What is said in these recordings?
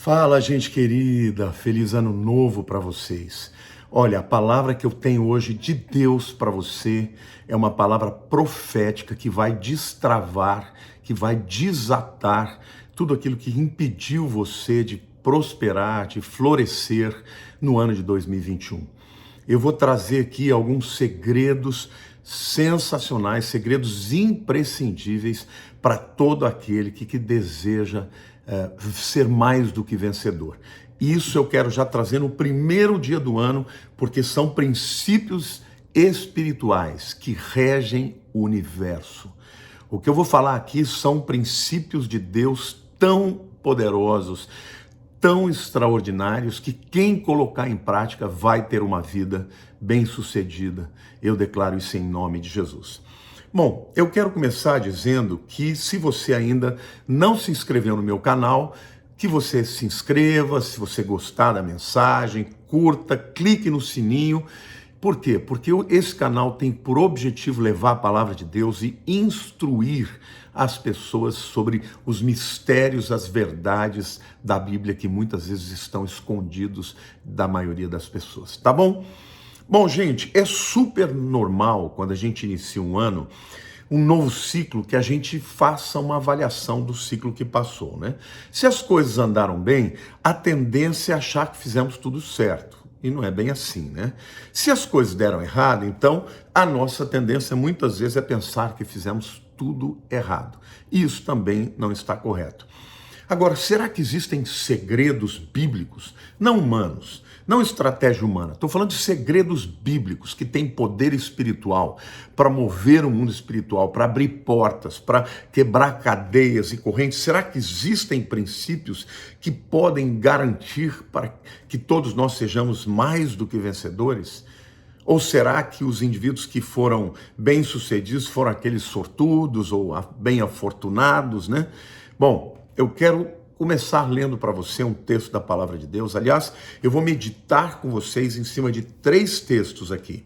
Fala, gente querida, feliz ano novo para vocês. Olha, a palavra que eu tenho hoje de Deus para você é uma palavra profética que vai destravar, que vai desatar tudo aquilo que impediu você de prosperar, de florescer no ano de 2021. Eu vou trazer aqui alguns segredos sensacionais, segredos imprescindíveis para todo aquele que deseja ser mais do que vencedor. Isso eu quero já trazer no primeiro dia do ano, porque são princípios espirituais que regem o universo. O que eu vou falar aqui são princípios de Deus tão poderosos, tão extraordinários, que quem colocar em prática vai ter uma vida bem-sucedida. Eu declaro isso em nome de Jesus. Bom, eu quero começar dizendo que se você ainda não se inscreveu no meu canal, que você se inscreva, se você gostar da mensagem, curta, clique no sininho. Por quê? Porque esse canal tem por objetivo levar a palavra de Deus e instruir as pessoas sobre os mistérios, as verdades da Bíblia que muitas vezes estão escondidos da maioria das pessoas, tá bom? Bom, gente, é super normal quando a gente inicia um ano, um novo ciclo, que a gente faça uma avaliação do ciclo que passou, né? Se as coisas andaram bem, a tendência é achar que fizemos tudo certo. E não é bem assim, né? Se as coisas deram errado, então a nossa tendência muitas vezes é pensar que fizemos tudo errado. E isso também não está correto. Agora, será que existem segredos bíblicos, não humanos, não estratégia humana? Estou falando de segredos bíblicos que têm poder espiritual para mover o mundo espiritual, para abrir portas, para quebrar cadeias e correntes. Será que existem princípios que podem garantir para que todos nós sejamos mais do que vencedores? Ou será que os indivíduos que foram bem-sucedidos foram aqueles sortudos ou bem afortunados, né? Bom, eu quero começar lendo para você um texto da Palavra de Deus. Aliás, eu vou meditar com vocês em cima de 3 textos aqui.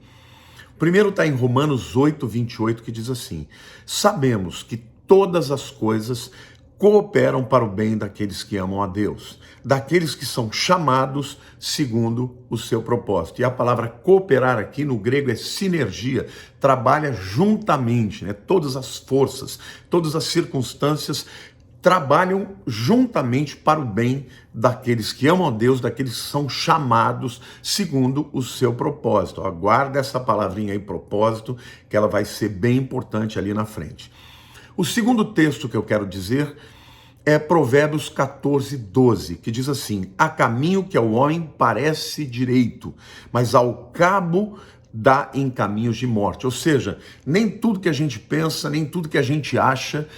O primeiro está em Romanos 8:28, que diz assim: sabemos que todas as coisas cooperam para o bem daqueles que amam a Deus, daqueles que são chamados segundo o seu propósito. E a palavra cooperar aqui no grego é sinergia, trabalha juntamente, né? Todas as forças, todas as circunstâncias trabalham juntamente para o bem daqueles que amam a Deus, daqueles que são chamados segundo o seu propósito. Aguarda essa palavrinha aí, propósito, que ela vai ser bem importante ali na frente. O segundo texto que eu quero dizer é Provérbios 14:12, que diz assim: há caminho que ao homem parece direito, mas ao cabo dá em caminhos de morte. Ou seja, nem tudo que a gente pensa, nem tudo que a gente acha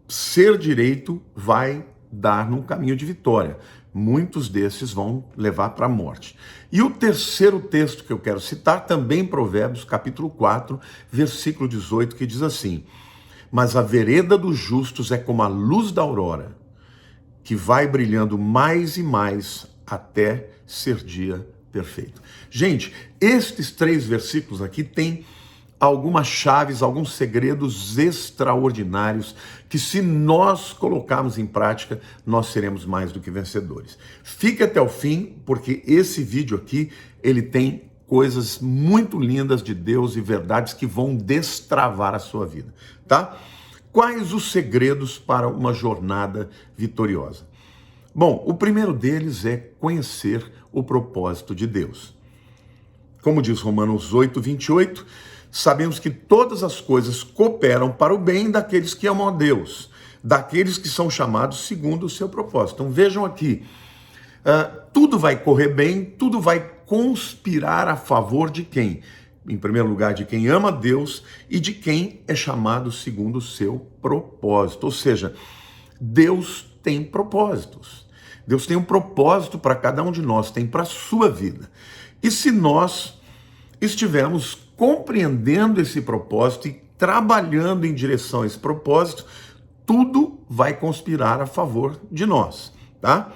ser direito vai dar num caminho de vitória. Muitos desses vão levar para a morte. E o terceiro texto que eu quero citar, também Provérbios, capítulo 4, versículo 18, que diz assim: mas a vereda dos justos é como a luz da aurora, que vai brilhando mais e mais até ser dia perfeito. Gente, estes 3 versículos aqui têm algumas chaves, alguns segredos extraordinários que, se nós colocarmos em prática, nós seremos mais do que vencedores. Fique até o fim, porque esse vídeo aqui, ele tem coisas muito lindas de Deus e verdades que vão destravar a sua vida, tá? Quais os segredos para uma jornada vitoriosa? Bom, o primeiro deles é conhecer o propósito de Deus. Como diz Romanos 8:28, sabemos que todas as coisas cooperam para o bem daqueles que amam a Deus, daqueles que são chamados segundo o seu propósito. Então vejam aqui, tudo vai correr bem, tudo vai conspirar a favor de quem? Em primeiro lugar, de quem ama a Deus e de quem é chamado segundo o seu propósito. Ou seja, Deus tem propósitos. Deus tem um propósito para cada um de nós, tem para a sua vida. E se nós estivermos compreendendo esse propósito e trabalhando em direção a esse propósito, tudo vai conspirar a favor de nós, tá?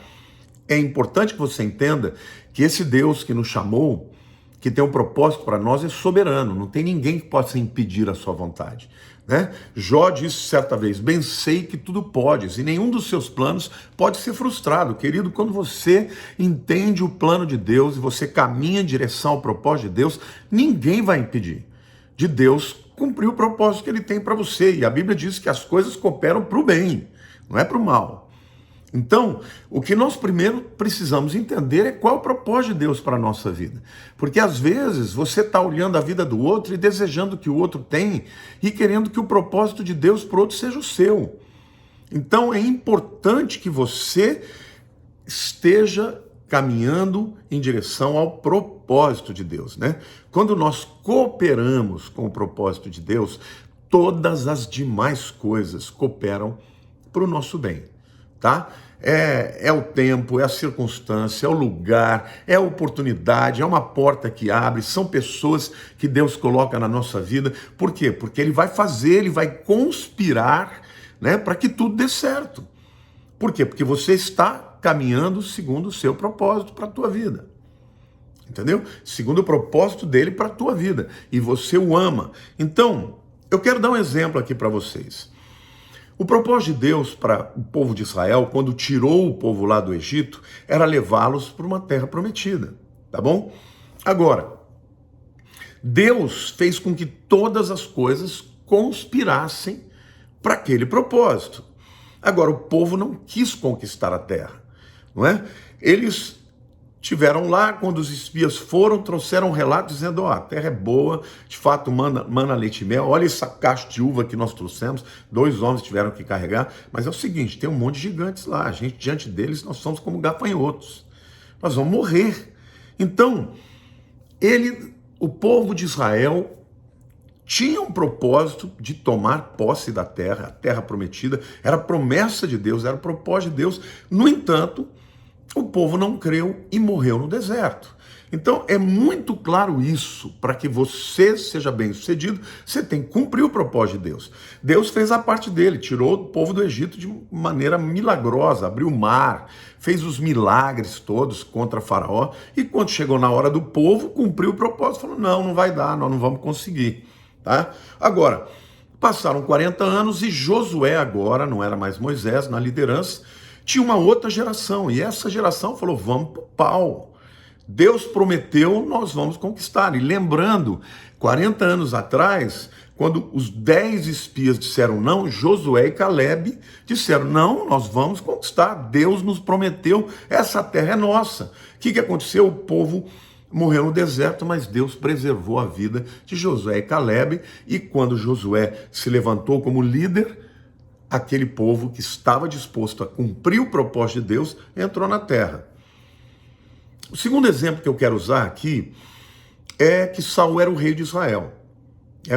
É importante que você entenda que esse Deus que nos chamou, que tem um propósito para nós, é soberano. Não tem ninguém que possa impedir a sua vontade. né? Jó disse certa vez: bem sei que tudo podes, e nenhum dos seus planos pode ser frustrado. Querido, quando você entende o plano de Deus e você caminha em direção ao propósito de Deus, ninguém vai impedir de Deus cumprir o propósito que ele tem para você. E a Bíblia diz que as coisas cooperam para o bem, não é para o mal. Então, o que nós primeiro precisamos entender é qual é o propósito de Deus para a nossa vida. Porque às vezes você está olhando a vida do outro e desejando que o outro tenha e querendo que o propósito de Deus para o outro seja o seu. Então é importante que você esteja caminhando em direção ao propósito de Deus, né? Quando nós cooperamos com o propósito de Deus, todas as demais coisas cooperam para o nosso bem. Tá? É o tempo, é a circunstância, é o lugar, é a oportunidade, é uma porta que abre, são pessoas que Deus coloca na nossa vida. Por quê? Porque Ele vai fazer, Ele vai conspirar, né, para que tudo dê certo. Por quê? Porque você está caminhando segundo o seu propósito para a tua vida. Entendeu? Segundo o propósito dele para a tua vida. E você o ama. Então, eu quero dar um exemplo aqui para vocês. O propósito de Deus para o povo de Israel, quando tirou o povo lá do Egito, era levá-los para uma terra prometida, tá bom? Agora, Deus fez com que todas as coisas conspirassem para aquele propósito. Agora, o povo não quis conquistar a terra, não é? Eles tiveram lá, quando os espias foram, trouxeram um relato dizendo: a terra é boa, de fato mana leite e mel, olha essa caixa de uva que nós trouxemos, 2 homens tiveram que carregar, mas é o seguinte, tem um monte de gigantes lá, a gente, diante deles, nós somos como gafanhotos, nós vamos morrer. Então, o povo de Israel tinha um propósito de tomar posse da terra, a terra prometida, era a promessa de Deus, era o propósito de Deus. No entanto, o povo não creu e morreu no deserto. Então é muito claro isso. Para que você seja bem sucedido, você tem que cumprir o propósito de Deus. Deus fez a parte dele, tirou o povo do Egito de maneira milagrosa, abriu o mar, fez os milagres todos contra Faraó, e quando chegou na hora do povo, cumpriu o propósito, falou: não vai dar, nós não vamos conseguir. Tá? Agora, passaram 40 anos e Josué agora, não era mais Moisés na liderança, tinha uma outra geração, e essa geração falou: vamos pro pau. Deus prometeu, nós vamos conquistar. E lembrando, 40 anos atrás, quando os 10 espias disseram não, Josué e Caleb disseram: não, nós vamos conquistar, Deus nos prometeu, essa terra é nossa. O que aconteceu? O povo morreu no deserto, mas Deus preservou a vida de Josué e Caleb, e quando Josué se levantou como líder, aquele povo que estava disposto a cumprir o propósito de Deus entrou na terra. O segundo exemplo que eu quero usar aqui é que Saul era o rei de Israel.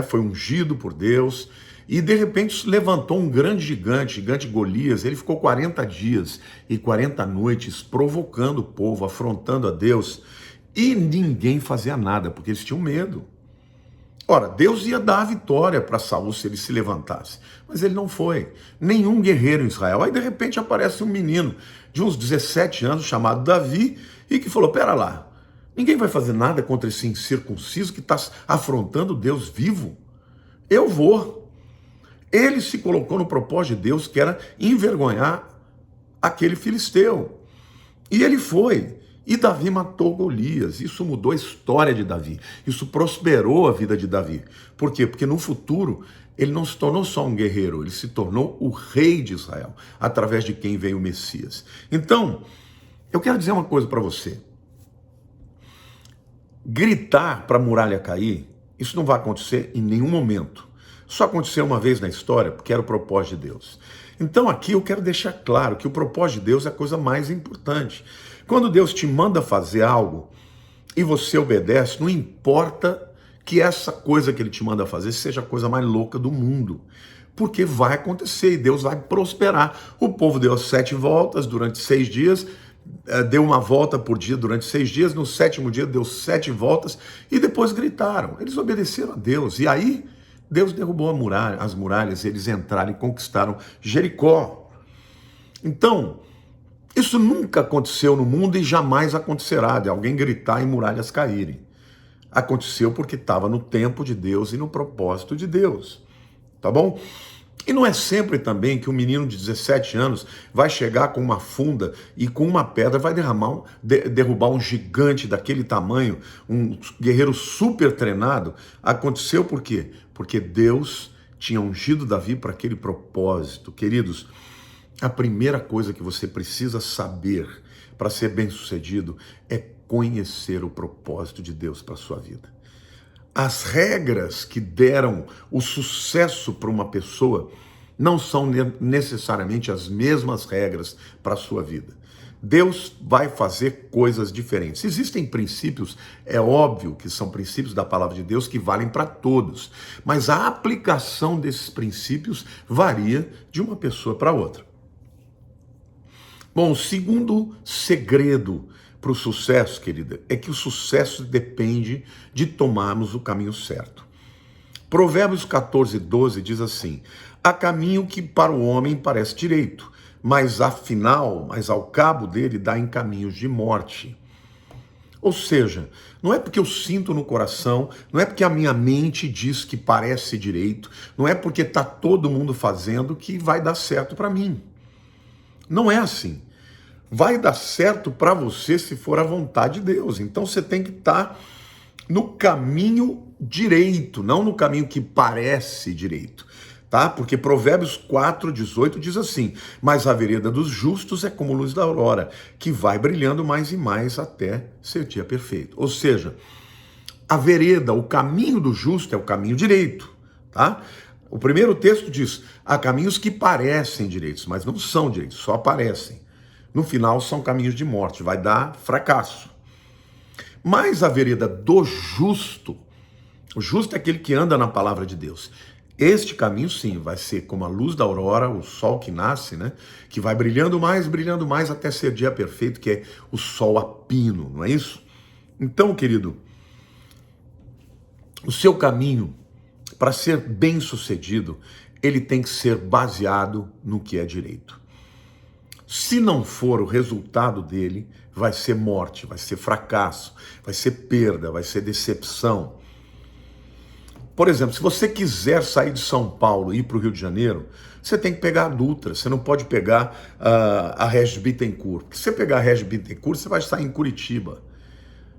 Foi ungido por Deus e de repente levantou um grande gigante, gigante Golias. Ele ficou 40 dias e 40 noites provocando o povo, afrontando a Deus, e ninguém fazia nada, porque eles tinham medo. Ora, Deus ia dar a vitória para Saul se ele se levantasse, mas ele não foi. Nenhum guerreiro em Israel. Aí de repente aparece um menino de uns 17 anos chamado Davi e que falou: pera lá, ninguém vai fazer nada contra esse incircunciso que está afrontando Deus vivo? Eu vou. Ele se colocou no propósito de Deus, que era envergonhar aquele filisteu. E ele foi. E Davi matou Golias. Isso mudou a história de Davi. Isso prosperou a vida de Davi. Por quê? Porque no futuro ele não se tornou só um guerreiro, ele se tornou o rei de Israel, através de quem veio o Messias. Então, eu quero dizer uma coisa para você. Gritar para a muralha cair, isso não vai acontecer em nenhum momento. Só aconteceu uma vez na história, porque era o propósito de Deus. Então aqui eu quero deixar claro que o propósito de Deus é a coisa mais importante. Quando Deus te manda fazer algo e você obedece, não importa que essa coisa que Ele te manda fazer seja a coisa mais louca do mundo, porque vai acontecer e Deus vai prosperar. O povo deu 7 voltas durante 6 dias, deu uma volta por dia durante 6 dias, no 7º dia deu 7 voltas e depois gritaram. Eles obedeceram a Deus e aí Deus derrubou as muralhas, eles entraram e conquistaram Jericó. Então, isso nunca aconteceu no mundo e jamais acontecerá, de alguém gritar e muralhas caírem. Aconteceu porque estava no tempo de Deus e no propósito de Deus. tá bom? E não é sempre também que um menino de 17 anos vai chegar com uma funda e com uma pedra vai derrubar um gigante daquele tamanho, um guerreiro super treinado. Aconteceu por quê? Porque Deus tinha ungido Davi para aquele propósito. Queridos, a primeira coisa que você precisa saber para ser bem-sucedido é conhecer o propósito de Deus para a sua vida. As regras que deram o sucesso para uma pessoa não são necessariamente as mesmas regras para a sua vida. Deus vai fazer coisas diferentes. Existem princípios, é óbvio que são princípios da palavra de Deus que valem para todos, mas a aplicação desses princípios varia de uma pessoa para outra. Bom, o segundo segredo para o sucesso, querida, é que o sucesso depende de tomarmos o caminho certo. Provérbios 14, 12 diz assim: há caminho que para o homem parece direito, mas ao cabo dele dá em caminhos de morte. Ou seja, não é porque eu sinto no coração, não é porque a minha mente diz que parece direito, não é porque está todo mundo fazendo que vai dar certo para mim. Não é assim. Vai dar certo para você se for a vontade de Deus. Então você tem que estar no caminho direito, não no caminho que parece direito, tá? Porque Provérbios 4, 18 diz assim: mas a vereda dos justos é como luz da aurora, que vai brilhando mais e mais até ser dia perfeito. Ou seja, a vereda, o caminho do justo é o caminho direito, tá? O primeiro texto diz: há caminhos que parecem direitos, mas não são direitos, só parecem. No final são caminhos de morte, vai dar fracasso. Mas a vereda do justo, o justo é aquele que anda na palavra de Deus. Este caminho sim, vai ser como a luz da aurora, o sol que nasce, né? Que vai brilhando mais até ser dia perfeito, que é o sol a pino, não é isso? Então, querido, o seu caminho, para ser bem sucedido, ele tem que ser baseado no que é direito. Se não for, o resultado dele vai ser morte, vai ser fracasso, vai ser perda, vai ser decepção. Por exemplo, se você quiser sair de São Paulo e ir para o Rio de Janeiro, você tem que pegar a Dutra, você não pode pegar a Regis Bittencourt. Porque se você pegar a Regis Bittencourt, você vai sair em Curitiba.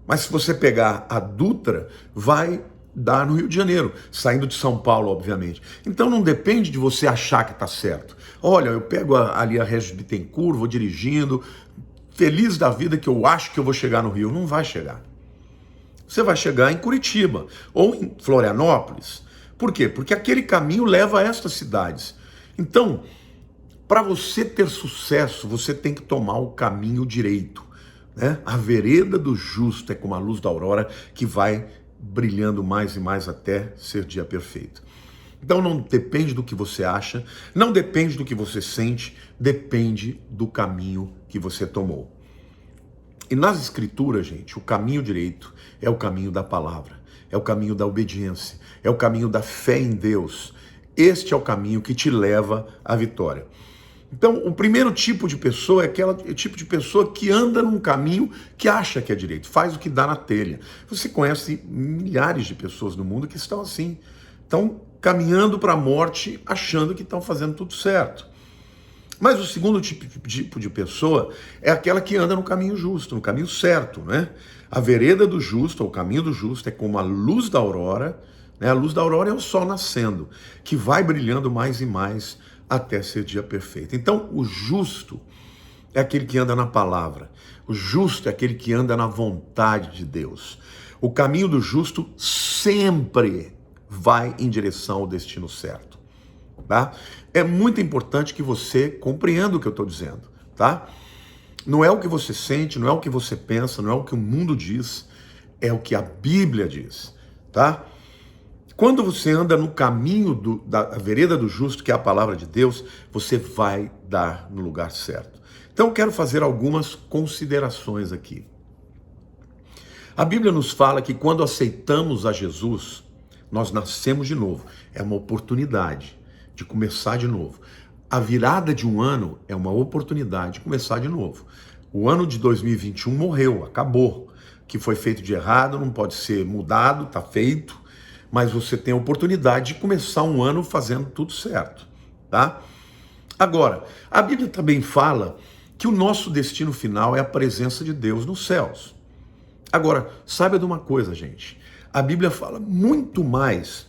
Mas se você pegar a Dutra, vai dar no Rio de Janeiro, saindo de São Paulo, obviamente. Então não depende de você achar que está certo. Olha, eu pego ali a Regis Bittencourt, vou dirigindo, feliz da vida que eu acho que eu vou chegar no Rio. Não vai chegar. Você vai chegar em Curitiba ou em Florianópolis. Por quê? Porque aquele caminho leva a estas cidades. Então, para você ter sucesso, você tem que tomar o caminho direito, né? A vereda do justo é como a luz da aurora que vai brilhando mais e mais até ser dia perfeito. Então não depende do que você acha, não depende do que você sente, depende do caminho que você tomou. E nas escrituras, gente, o caminho direito é o caminho da palavra, é o caminho da obediência, é o caminho da fé em Deus. Este é o caminho que te leva à vitória. Então, o primeiro tipo de pessoa é aquele tipo de pessoa que anda num caminho que acha que é direito, faz o que dá na telha. Você conhece milhares de pessoas no mundo que estão assim, estão caminhando para a morte achando que estão fazendo tudo certo. Mas o segundo tipo de pessoa é aquela que anda no caminho justo, no caminho certo, né? A vereda do justo, ou o caminho do justo, é como a luz da aurora, né? A luz da aurora é o sol nascendo, que vai brilhando mais e mais até ser dia perfeito. Então, o justo é aquele que anda na palavra. O justo é aquele que anda na vontade de Deus. O caminho do justo sempre vai em direção ao destino certo, tá? É muito importante que você compreenda o que eu estou dizendo, tá? Não é o que você sente, não é o que você pensa, não é o que o mundo diz, é o que a Bíblia diz, tá? Quando você anda no caminho da vereda do justo, que é a palavra de Deus, você vai dar no lugar certo. Então eu quero fazer algumas considerações aqui. A Bíblia nos fala que quando aceitamos a Jesus, nós nascemos de novo. É uma oportunidade de começar de novo. A virada de um ano é uma oportunidade de começar de novo. O ano de 2021 morreu, acabou. O que foi feito de errado não pode ser mudado, está feito. mas você tem a oportunidade de começar um ano fazendo tudo certo, tá? Agora, a Bíblia também fala que o nosso destino final é a presença de Deus nos céus. Agora, saiba de uma coisa, gente. A Bíblia fala muito mais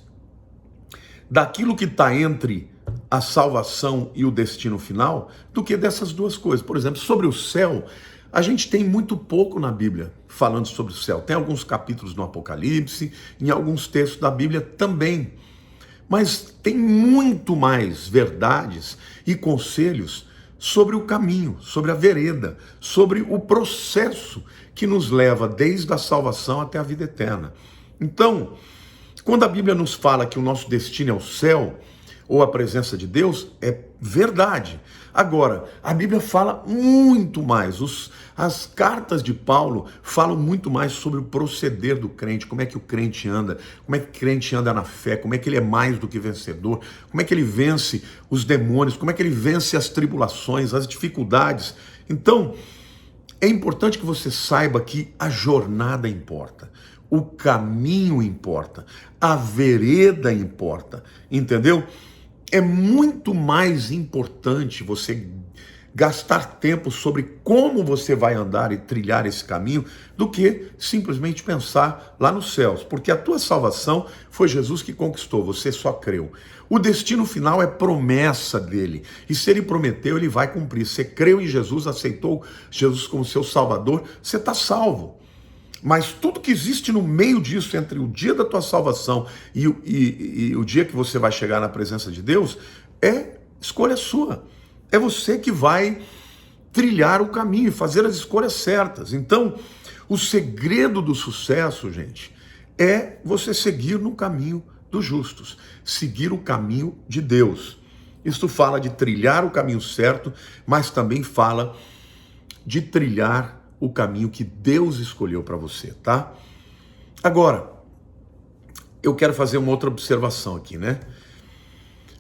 daquilo que está entre a salvação e o destino final do que dessas duas coisas. Por exemplo, sobre o céu, a gente tem muito pouco na Bíblia falando sobre o céu. Tem alguns capítulos no Apocalipse, em alguns textos da Bíblia também. Mas tem muito mais verdades e conselhos sobre o caminho, sobre a vereda, sobre o processo que nos leva desde a salvação até a vida eterna. Então, quando a Bíblia nos fala que o nosso destino é o céu, ou a presença de Deus, é verdade. Agora, a Bíblia fala muito mais, as cartas de Paulo falam muito mais sobre o proceder do crente, como é que o crente anda, como é que o crente anda na fé, como é que ele é mais do que vencedor, como é que ele vence os demônios, como é que ele vence as tribulações, as dificuldades. Então, é importante que você saiba que a jornada importa, o caminho importa, a vereda importa, entendeu? É muito mais importante você gastar tempo sobre como você vai andar e trilhar esse caminho do que simplesmente pensar lá nos céus, porque a tua salvação foi Jesus que conquistou, você só creu. O destino final é promessa dele, e se ele prometeu, ele vai cumprir. Você creu em Jesus, aceitou Jesus como seu salvador, você está salvo. Mas tudo que existe no meio disso, entre o dia da tua salvação e o dia que você vai chegar na presença de Deus, é escolha sua. É você que vai trilhar o caminho e fazer as escolhas certas. Então, o segredo do sucesso, gente, é você seguir no caminho dos justos, seguir o caminho de Deus. Isso fala de trilhar o caminho certo, mas também fala de trilhar o caminho que Deus escolheu para você, tá? Agora, eu quero fazer uma outra observação aqui, né?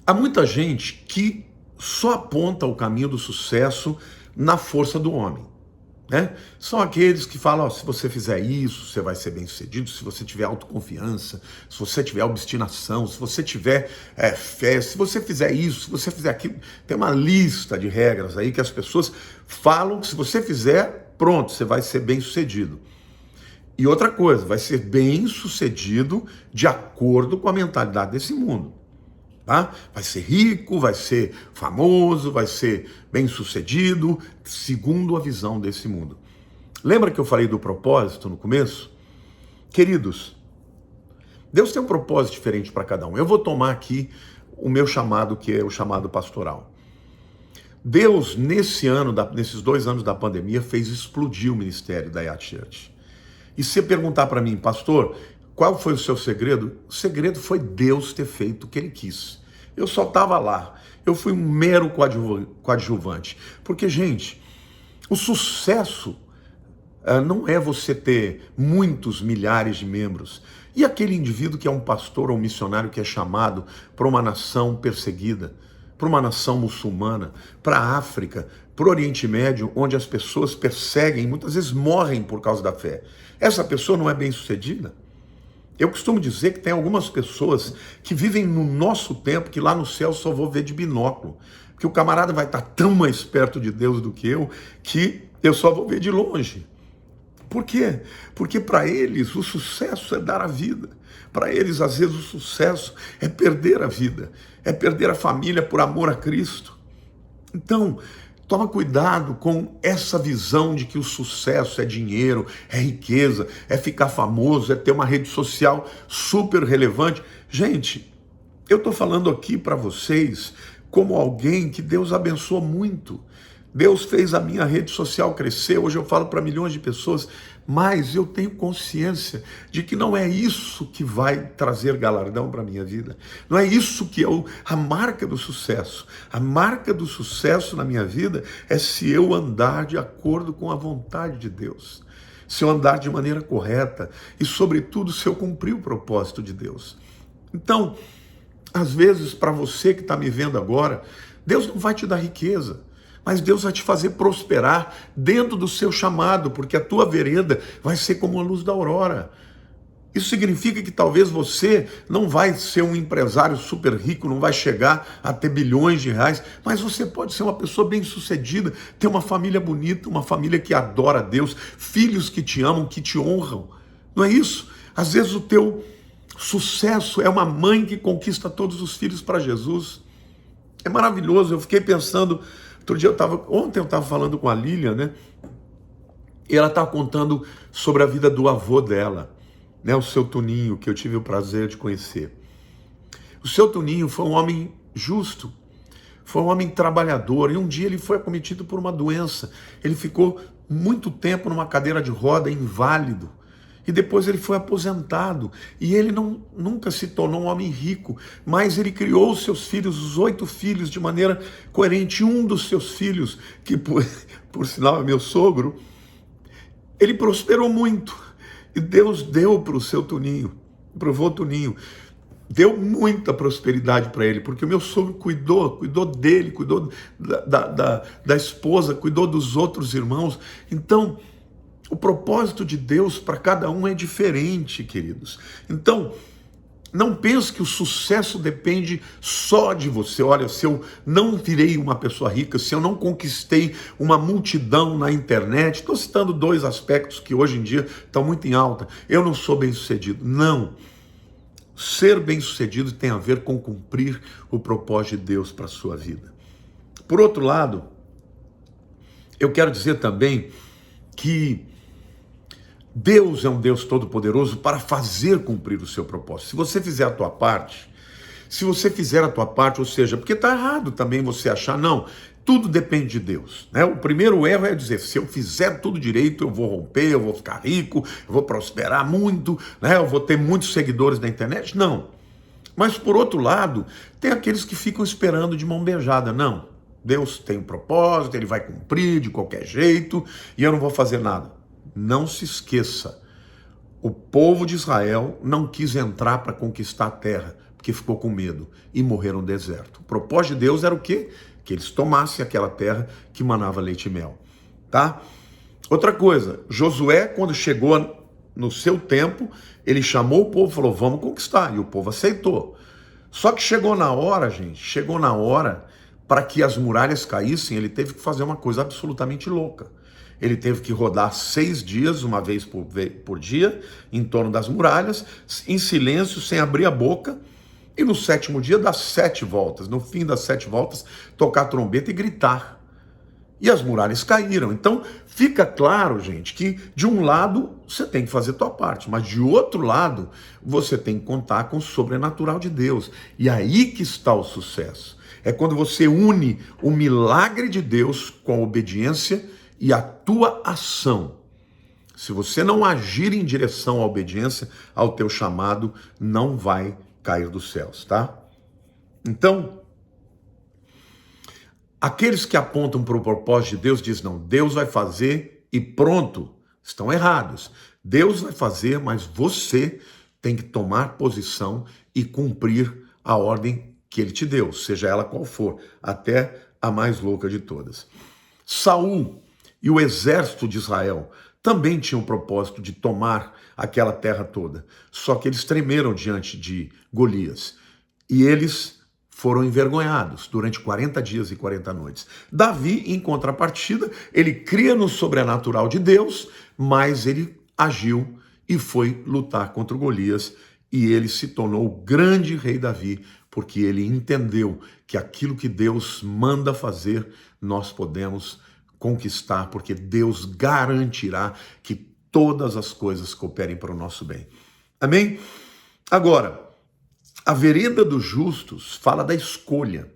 Há muita gente que só aponta o caminho do sucesso na força do homem, né? São aqueles que falam, ó, se você fizer isso, você vai ser bem-sucedido, se você tiver autoconfiança, se você tiver obstinação, se você tiver fé, se você fizer isso, se você fizer aquilo. Tem uma lista de regras aí que as pessoas falam que se você fizer, pronto, você vai ser bem-sucedido. E outra coisa, vai ser bem-sucedido de acordo com a mentalidade desse mundo. Tá? Vai ser rico, vai ser famoso, vai ser bem-sucedido, segundo a visão desse mundo. Lembra que eu falei do propósito no começo? Queridos, Deus tem um propósito diferente para cada um. Eu vou tomar aqui o meu chamado, que é o chamado pastoral. Deus, nesses 2 anos da pandemia, fez explodir o ministério da Yat Church. E se você perguntar para mim, pastor, qual foi o seu segredo? O segredo foi Deus ter feito o que ele quis. Eu só estava lá. Eu fui um mero coadjuvante. Porque, gente, o sucesso não é você ter muitos milhares de membros. E aquele indivíduo que é um pastor ou um missionário que é chamado para uma nação perseguida, para uma nação muçulmana, para a África, para o Oriente Médio, onde as pessoas perseguem, muitas vezes morrem por causa da fé. Essa pessoa não é bem-sucedida? Eu costumo dizer que tem algumas pessoas que vivem no nosso tempo, que lá no céu só vou ver de binóculo. Porque o camarada vai estar tão mais perto de Deus do que eu só vou ver de longe. Por quê? Porque para eles o sucesso é dar a vida. Para eles, às vezes, o sucesso é perder a vida, é perder a família por amor a Cristo. Então, toma cuidado com essa visão de que o sucesso é dinheiro, é riqueza, é ficar famoso, é ter uma rede social super relevante. Gente, eu estou falando aqui para vocês como alguém que Deus abençoa muito. Deus fez a minha rede social crescer, hoje eu falo para milhões de pessoas, mas eu tenho consciência de que não é isso que vai trazer galardão para a minha vida. Não é isso que é a marca do sucesso. A marca do sucesso na minha vida é se eu andar de acordo com a vontade de Deus. Se eu andar de maneira correta e, sobretudo, se eu cumprir o propósito de Deus. Então, às vezes, para você que está me vendo agora, Deus não vai te dar riqueza. Mas Deus vai te fazer prosperar dentro do seu chamado, porque a tua vereda vai ser como a luz da aurora. Isso significa que talvez você não vai ser um empresário super rico, não vai chegar a ter bilhões de reais, mas você pode ser uma pessoa bem-sucedida, ter uma família bonita, uma família que adora a Deus, filhos que te amam, que te honram. Não é isso? Às vezes o teu sucesso é uma mãe que conquista todos os filhos para Jesus. É maravilhoso. Eu fiquei pensando, ontem eu estava falando com a Lilian, né? E ela estava contando sobre a vida do avô dela, né? O seu Toninho, que eu tive o prazer de conhecer. O seu Toninho foi um homem justo, foi um homem trabalhador, e um dia ele foi acometido por uma doença. Ele ficou muito tempo numa cadeira de roda, inválido. E depois ele foi aposentado. E ele nunca se tornou um homem rico, mas ele criou os seus filhos, os 8 filhos, de maneira coerente. Um dos seus filhos, que por sinal é meu sogro, ele prosperou muito. E Deus deu para o seu Toninho, para o vô Toninho, deu muita prosperidade para ele, porque o meu sogro cuidou dele, cuidou da esposa, cuidou dos outros irmãos. Então, o propósito de Deus para cada um é diferente, queridos. Então, não pense que o sucesso depende só de você. Olha, se eu não virei uma pessoa rica, se eu não conquistei uma multidão na internet, estou citando 2 aspectos que hoje em dia estão muito em alta, eu não sou bem-sucedido. Não. Ser bem-sucedido tem a ver com cumprir o propósito de Deus para a sua vida. Por outro lado, eu quero dizer também que Deus é um Deus todo-poderoso para fazer cumprir o seu propósito. Se você fizer a tua parte, ou seja, porque está errado também você achar, não, tudo depende de Deus, né? O primeiro erro é dizer, se eu fizer tudo direito, eu vou romper, eu vou ficar rico, eu vou prosperar muito, né? Eu vou ter muitos seguidores na internet. Não. Mas por outro lado, tem aqueles que ficam esperando de mão beijada. Não, Deus tem um propósito, ele vai cumprir de qualquer jeito e eu não vou fazer nada. Não se esqueça, o povo de Israel não quis entrar para conquistar a terra, porque ficou com medo e morreram no deserto. O propósito de Deus era o quê? Que eles tomassem aquela terra que manava leite e mel, tá? Outra coisa, Josué, quando chegou no seu tempo, ele chamou o povo e falou, vamos conquistar, e o povo aceitou. Só que chegou na hora, gente, para que as muralhas caíssem, ele teve que fazer uma coisa absolutamente louca. Ele teve que rodar 6 dias, uma vez por dia, em torno das muralhas, em silêncio, sem abrir a boca, e no 7º dia dar 7 voltas. No fim das 7 voltas, tocar a trombeta e gritar. E as muralhas caíram. Então, fica claro, gente, que de um lado você tem que fazer a tua parte, mas de outro lado, você tem que contar com o sobrenatural de Deus. E aí que está o sucesso. É quando você une o milagre de Deus com a obediência e a tua ação. Se você não agir em direção à obediência, ao teu chamado, não vai cair dos céus, tá? Então, aqueles que apontam para o propósito de Deus dizem, não, Deus vai fazer e pronto, estão errados. Deus vai fazer, mas você tem que tomar posição e cumprir a ordem que ele te deu, seja ela qual for, até a mais louca de todas. Saul e o exército de Israel também tinham o propósito de tomar aquela terra toda. Só que eles tremeram diante de Golias. E eles foram envergonhados durante 40 dias e 40 noites. Davi, em contrapartida, ele cria no sobrenatural de Deus, mas ele agiu e foi lutar contra o Golias. E ele se tornou o grande rei Davi, porque ele entendeu que aquilo que Deus manda fazer, nós podemos conquistar, porque Deus garantirá que todas as coisas cooperem para o nosso bem. Amém? Agora, a vereda dos justos fala da escolha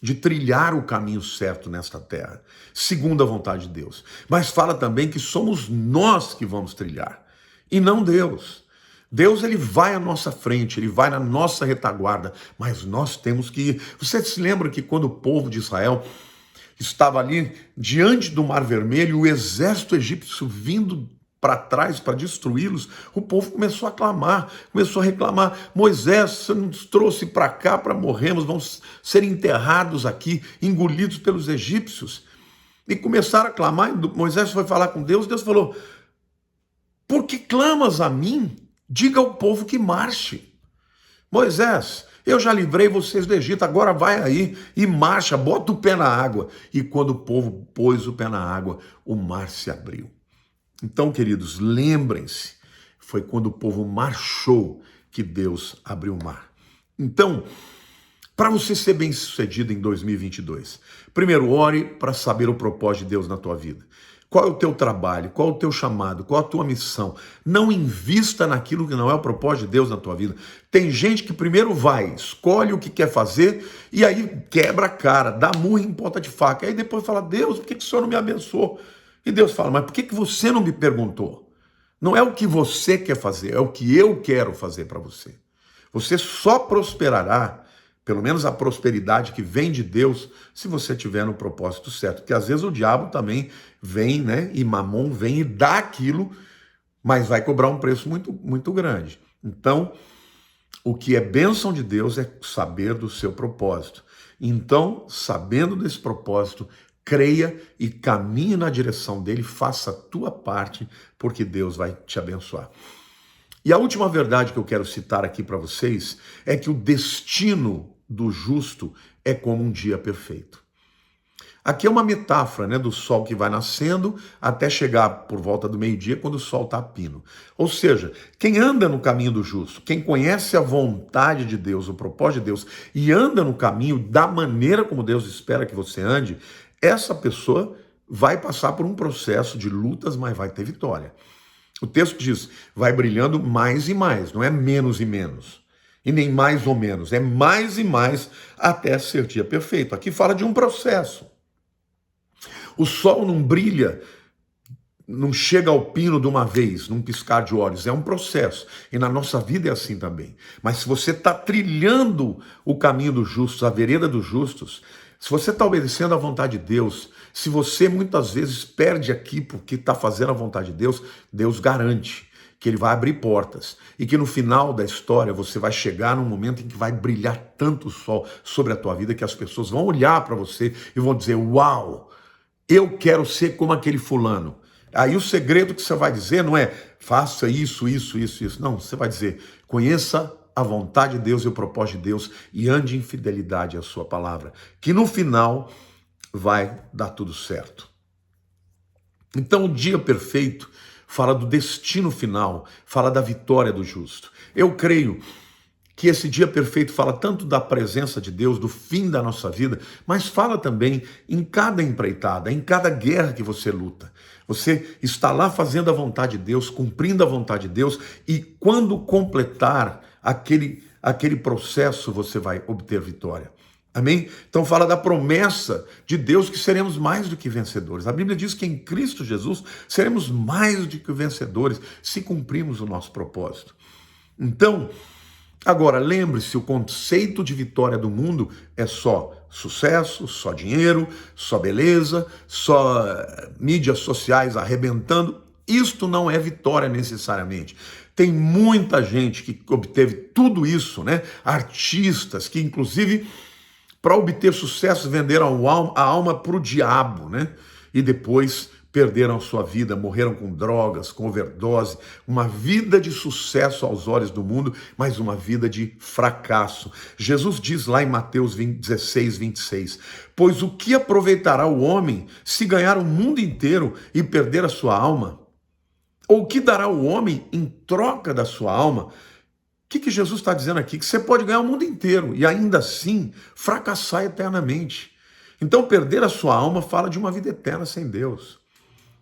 de trilhar o caminho certo nesta terra, segundo a vontade de Deus. Mas fala também que somos nós que vamos trilhar, e não Deus. Deus, ele vai à nossa frente, ele vai na nossa retaguarda, mas nós temos que ir. Você se lembra que quando o povo de Israel estava ali diante do Mar Vermelho, o exército egípcio vindo para trás para destruí-los, o povo começou a clamar, começou a reclamar, Moisés, você nos trouxe para cá para morrermos, vamos ser enterrados aqui, engolidos pelos egípcios. E começaram a clamar, Moisés foi falar com Deus, Deus falou, por que clamas a mim? Diga ao povo que marche. Moisés, eu já livrei vocês do Egito, agora vai aí e marcha, bota o pé na água. E quando o povo pôs o pé na água, o mar se abriu. Então, queridos, lembrem-se, foi quando o povo marchou que Deus abriu o mar. Então, para você ser bem-sucedido em 2022, primeiro ore para saber o propósito de Deus na tua vida. Qual é o teu trabalho? Qual é o teu chamado? Qual é a tua missão? Não invista naquilo que não é o propósito de Deus na tua vida. Tem gente que primeiro vai, escolhe o que quer fazer e aí quebra a cara, dá murro em ponta de faca. Aí depois fala, Deus, por que o Senhor não me abençoou? E Deus fala, mas por que você não me perguntou? Não é o que você quer fazer, é o que eu quero fazer para você. Você só prosperará, pelo menos a prosperidade que vem de Deus, se você tiver no propósito certo. Porque às vezes o diabo também vem, né? E Mamon vem e dá aquilo, mas vai cobrar um preço muito, muito grande. Então, o que é bênção de Deus é saber do seu propósito. Então, sabendo desse propósito, creia e caminhe na direção dele, faça a tua parte, porque Deus vai te abençoar. E a última verdade que eu quero citar aqui para vocês é que o destino do justo é como um dia perfeito. Aqui é uma metáfora, né, do sol que vai nascendo até chegar por volta do meio-dia, quando o sol está a pino. Ou seja, quem anda no caminho do justo, quem conhece a vontade de Deus, o propósito de Deus, e anda no caminho da maneira como Deus espera que você ande, essa pessoa vai passar por um processo de lutas, mas vai ter vitória. O texto diz, vai brilhando mais e mais, não é menos e menos. E nem mais ou menos, é mais e mais até ser dia perfeito. Aqui fala de um processo. O sol não brilha, não chega ao pino de uma vez, num piscar de olhos, é um processo. E na nossa vida é assim também. Mas se você está trilhando o caminho dos justos, a vereda dos justos, se você está obedecendo à vontade de Deus, se você muitas vezes perde aqui porque está fazendo a vontade de Deus, Deus garante que ele vai abrir portas e que no final da história você vai chegar num momento em que vai brilhar tanto o sol sobre a tua vida que as pessoas vão olhar para você e vão dizer, uau, eu quero ser como aquele fulano. Aí o segredo que você vai dizer não é faça isso, isso, isso, isso. Não, você vai dizer, conheça a vontade de Deus e o propósito de Deus e ande em fidelidade à sua palavra, que no final vai dar tudo certo. Então o dia perfeito fala do destino final, fala da vitória do justo. Eu creio que esse dia perfeito fala tanto da presença de Deus, do fim da nossa vida, mas fala também em cada empreitada, em cada guerra que você luta. Você está lá fazendo a vontade de Deus, cumprindo a vontade de Deus, e quando completar aquele processo, você vai obter vitória. Amém? Então fala da promessa de Deus que seremos mais do que vencedores. A Bíblia diz que em Cristo Jesus seremos mais do que vencedores se cumprirmos o nosso propósito. Então, agora lembre-se, o conceito de vitória do mundo é só sucesso, só dinheiro, só beleza, só mídias sociais arrebentando. Isto não é vitória necessariamente. Tem muita gente que obteve tudo isso, né? Artistas que inclusive para obter sucesso, venderam a alma para o diabo, né? E depois perderam sua vida, morreram com drogas, com overdose, uma vida de sucesso aos olhos do mundo, mas uma vida de fracasso. Jesus diz lá em Mateus 16, 26, pois o que aproveitará o homem se ganhar o mundo inteiro e perder a sua alma? Ou o que dará o homem em troca da sua alma? O que Jesus está dizendo aqui? Que você pode ganhar o mundo inteiro e ainda assim fracassar eternamente. Então perder a sua alma fala de uma vida eterna sem Deus.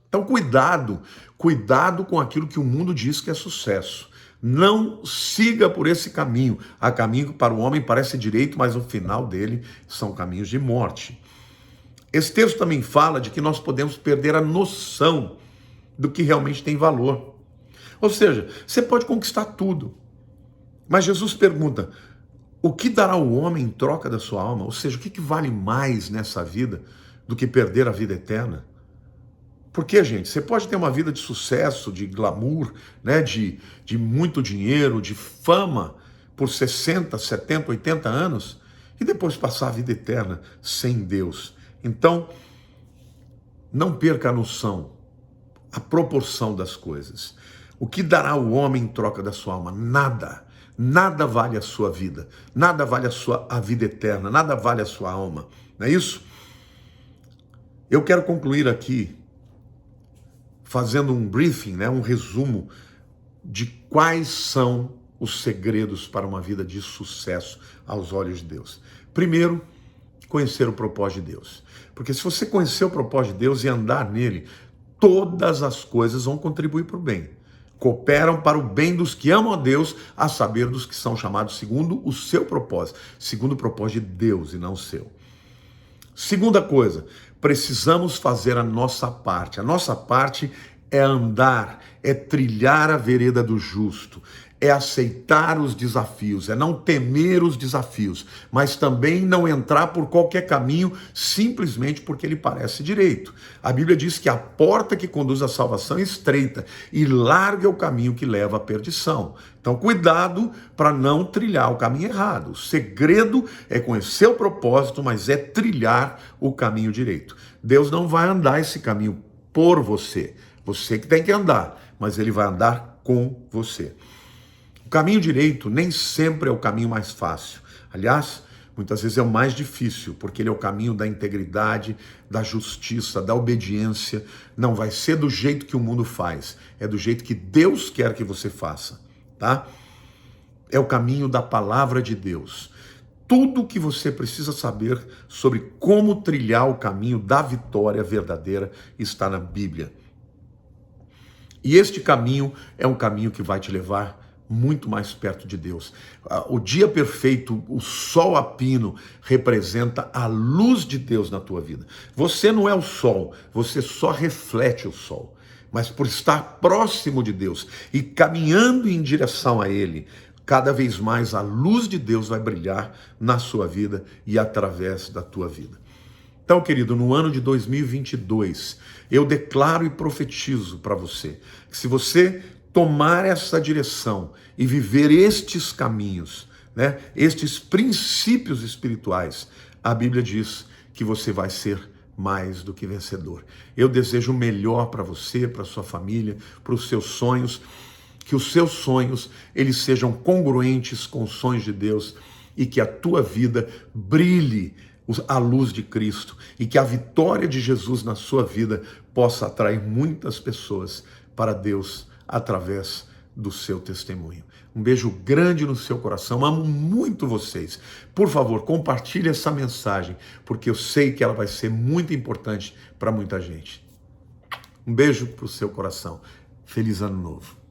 Então cuidado com aquilo que o mundo diz que é sucesso. Não siga por esse caminho. Há caminho que para o homem parece direito, mas o final dele são caminhos de morte. Esse texto também fala de que nós podemos perder a noção do que realmente tem valor. Ou seja, você pode conquistar tudo. Mas Jesus pergunta, o que dará o homem em troca da sua alma? Ou seja, o que vale mais nessa vida do que perder a vida eterna? Porque, gente, você pode ter uma vida de sucesso, de glamour, né, de muito dinheiro, de fama, por 60, 70, 80 anos, e depois passar a vida eterna sem Deus. Então, não perca a noção, a proporção das coisas. O que dará o homem em troca da sua alma? Nada. Nada vale a sua vida. Nada vale a vida eterna. Nada vale a sua alma. Não é isso? Eu quero concluir aqui fazendo um briefing, né, um resumo de quais são os segredos para uma vida de sucesso aos olhos de Deus. Primeiro, conhecer o propósito de Deus. Porque se você conhecer o propósito de Deus e andar nele, todas as coisas vão contribuir para o bem. Cooperam para o bem dos que amam a Deus, a saber, dos que são chamados segundo o seu propósito. Segundo o propósito de Deus e não o seu. Segunda coisa, precisamos fazer a nossa parte. A nossa parte é andar, é trilhar a vereda do justo, é aceitar os desafios, é não temer os desafios, mas também não entrar por qualquer caminho simplesmente porque ele parece direito. A Bíblia diz que a porta que conduz à salvação é estreita e larga é o caminho que leva à perdição. Então, cuidado para não trilhar o caminho errado. O segredo é conhecer o propósito, mas é trilhar o caminho direito. Deus não vai andar esse caminho por você. Você que tem que andar, mas ele vai andar com você. O caminho direito nem sempre é o caminho mais fácil. Aliás, muitas vezes é o mais difícil, porque ele é o caminho da integridade, da justiça, da obediência. Não vai ser do jeito que o mundo faz, é do jeito que Deus quer que você faça, tá? É o caminho da palavra de Deus. Tudo o que você precisa saber sobre como trilhar o caminho da vitória verdadeira está na Bíblia. E este caminho é um caminho que vai te levar muito mais perto de Deus. O dia perfeito, o sol a pino, representa a luz de Deus na tua vida. Você não é o sol, você só reflete o sol. Mas por estar próximo de Deus e caminhando em direção a Ele, cada vez mais a luz de Deus vai brilhar na sua vida e através da tua vida. Então, querido, no ano de 2022, eu declaro e profetizo para você que se você tomar essa direção e viver estes caminhos, né, estes princípios espirituais, a Bíblia diz que você vai ser mais do que vencedor. Eu desejo o melhor para você, para sua família, para os seus sonhos, que os seus sonhos eles sejam congruentes com os sonhos de Deus e que a tua vida brilhe a luz de Cristo e que a vitória de Jesus na sua vida possa atrair muitas pessoas para Deus através do seu testemunho. Um beijo grande no seu coração, amo muito vocês. Por favor, compartilhe essa mensagem, porque eu sei que ela vai ser muito importante para muita gente. Um beijo para o seu coração. Feliz Ano Novo.